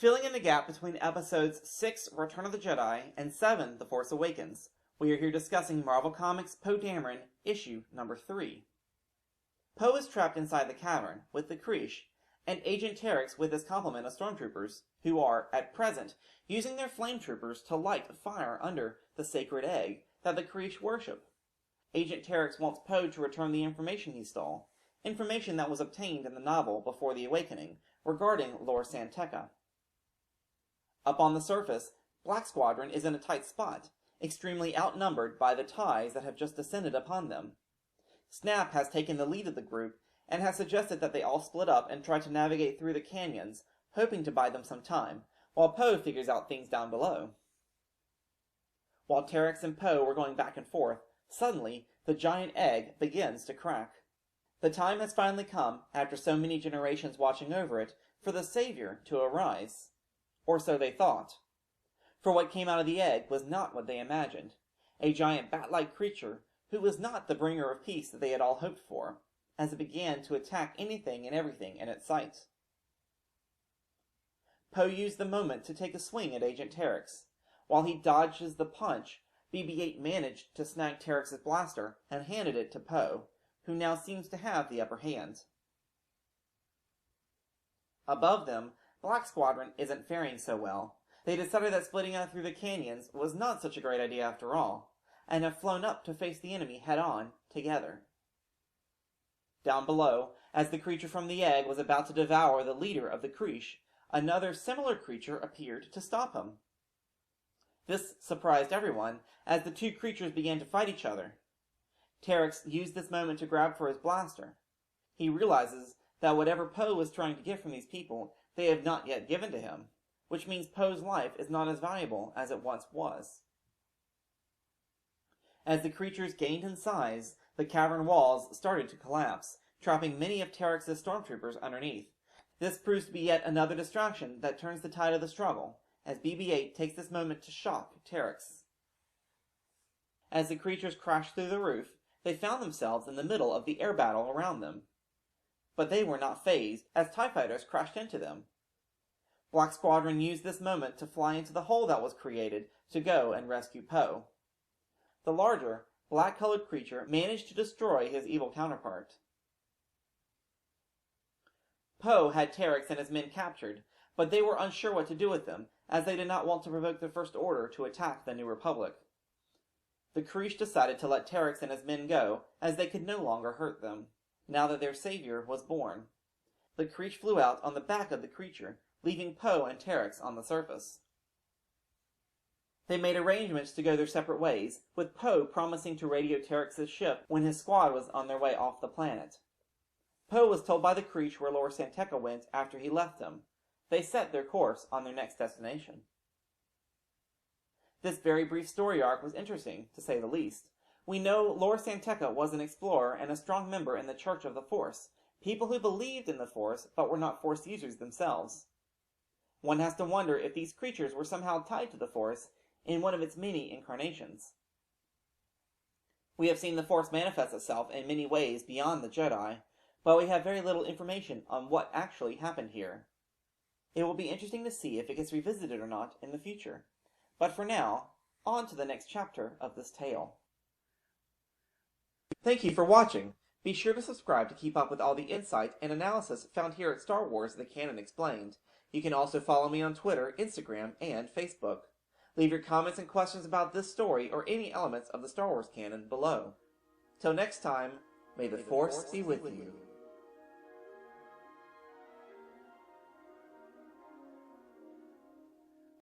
Filling in the gap between episodes 6, Return of the Jedi, and 7, The Force Awakens, we are here discussing Marvel Comics' Poe Dameron, issue number 3. Poe is trapped inside the cavern with the Creesh, and Agent Terex with his complement of stormtroopers, who are, at present, using their flame troopers to light a fire under the sacred egg that the Creesh worship. Agent Terex wants Poe to return the information he stole, information that was obtained in the novel Before the Awakening, regarding Lor San Tekka. Up on the surface, Black Squadron is in a tight spot, extremely outnumbered by the ties that have just descended upon them. Snap has taken the lead of the group, and has suggested that they all split up and try to navigate through the canyons, hoping to buy them some time, while Poe figures out things down below. While Terex and Poe were going back and forth, suddenly, the giant egg begins to crack. The time has finally come, after so many generations watching over it, for the Savior to arise. Or so they thought. For what came out of the egg was not what they imagined. A giant bat-like creature, who was not the bringer of peace that they had all hoped for, as it began to attack anything and everything in its sight. Poe used the moment to take a swing at Agent Terex. While he dodges the punch, BB-8 managed to snag Terex's blaster and handed it to Poe, who now seems to have the upper hand. Above them, Black Squadron isn't faring so well. They decided that splitting out through the canyons was not such a great idea after all, and have flown up to face the enemy head-on, together. Down below, as the creature from the egg was about to devour the leader of the Creesh, another similar creature appeared to stop him. This surprised everyone, as the two creatures began to fight each other. Terex used this moment to grab for his blaster. He realizes that whatever Poe was trying to get from these people, they have not yet given to him, which means Poe's life is not as valuable as it once was. As the creatures gained in size, the cavern walls started to collapse, trapping many of Terex's stormtroopers underneath. This proves to be yet another distraction that turns the tide of the struggle, as BB-8 takes this moment to shock Terex. As the creatures crashed through the roof, they found themselves in the middle of the air battle around them. But they were not fazed, as TIE fighters crashed into them. Black Squadron used this moment to fly into the hole that was created to go and rescue Poe. The larger, black-colored creature managed to destroy his evil counterpart. Poe had Terex and his men captured, but they were unsure what to do with them, as they did not want to provoke the First Order to attack the New Republic. The Creesh decided to let Terex and his men go, as they could no longer hurt them, now that their savior was born. The Creesh flew out on the back of the creature, leaving Poe and Terex on the surface. They made arrangements to go their separate ways, with Poe promising to radio Terex's ship when his squad was on their way off the planet. Poe was told by the Creesh where Lor San Tekka went after he left them. They set their course on their next destination. This very brief story arc was interesting, to say the least. We know Lor San Tekka was an explorer and a strong member in the Church of the Force, people who believed in the Force but were not Force users themselves. One has to wonder if these creatures were somehow tied to the Force in one of its many incarnations. We have seen the Force manifest itself in many ways beyond the Jedi, but we have very little information on what actually happened here. It will be interesting to see if it gets revisited or not in the future. But for now, on to the next chapter of this tale. Thank you for watching. Be sure to subscribe to keep up with all the insight and analysis found here at Star Wars The Canon Explained. You can also follow me on Twitter, Instagram, and Facebook. Leave your comments and questions about this story or any elements of the Star Wars canon below. Till next time, may the Force be with you.